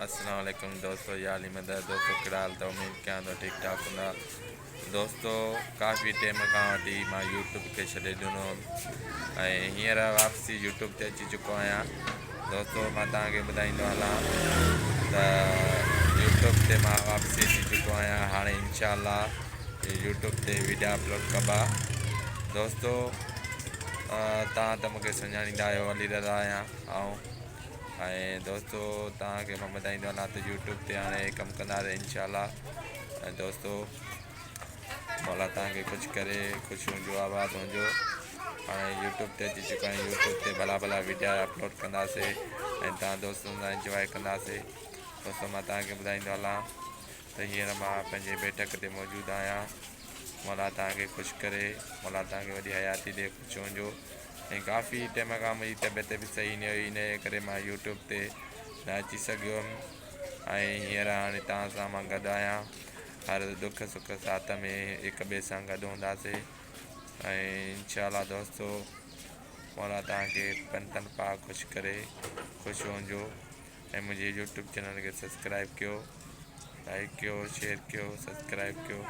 अस्सलाम वालेकुम दोस्तों, याली मदद दोस्तों कहिड़ा हाल अथव? उमेद कयां थो ठीकु ठाक हूंदा। दोस्तों काफ़ी टाइम खां वठी मां यूट्यूब खे छॾे ॾिनो ऐं हींअर वापसी यूट्यूब ते अची चुको आहियां। दोस्तों मां तव्हांखे ॿुधाईंदो हलां त यूट्यूब ते मां वापसी अची चुको आहियां। हाणे इंशाअल्लाह यूट्यूब ते वीडियो अपलोड कबा। दोस्तों तव्हां त मूंखे सुञाणींदा आहियो, अली रज़ा आहियां ऐं दोस्तों तव्हांखे मां ॿुधाईंदो हलां त यूट्यूब ते हाणे कमु कंदासीं इंशाअल्लाह। ऐं दोस्तों मौला तव्हांखे कुझु करे ख़ुशि हुजो, आबाद हुजो। हाणे यूट्यूब ते अची चुका आहियूं, यूट्यूब ते भला भला वीडियो अपलोड कंदासीं ऐं तव्हां दोस्तनि सां इंजॉय कंदासीं। दोस्तों मां तव्हांखे ॿुधाईंदो हलां त हींअर मां पंहिंजे बैठक ते मौजूदु आहियां। मौला तव्हांखे ख़ुशि करे, मौला तव्हांखे वॾी हयाती ॾिए, ख़ुशि हुजो। ऐं काफ़ी टाइम खां मुंहिंजी तबियत बि सही न हुई, इनजे करे मां यूट्यूब ते न अची सघियो हुअमि। ऐं हींअर हाणे तव्हां सां मां गॾु आहियां, हर दुख सुख साथ में हिक ॿिए सां गॾु हूंदासीं ऐं इंशाअल्लाह। दोस्तों मौला तव्हांखे पंतनि पाक ख़ुशि करे, ख़ुशि हुजो। ऐं मुंहिंजे यूट्यूब चैनल खे सब्सक्राइब कयो, लाइक कयो, शेयर कयो, सब्सक्राइब कयो।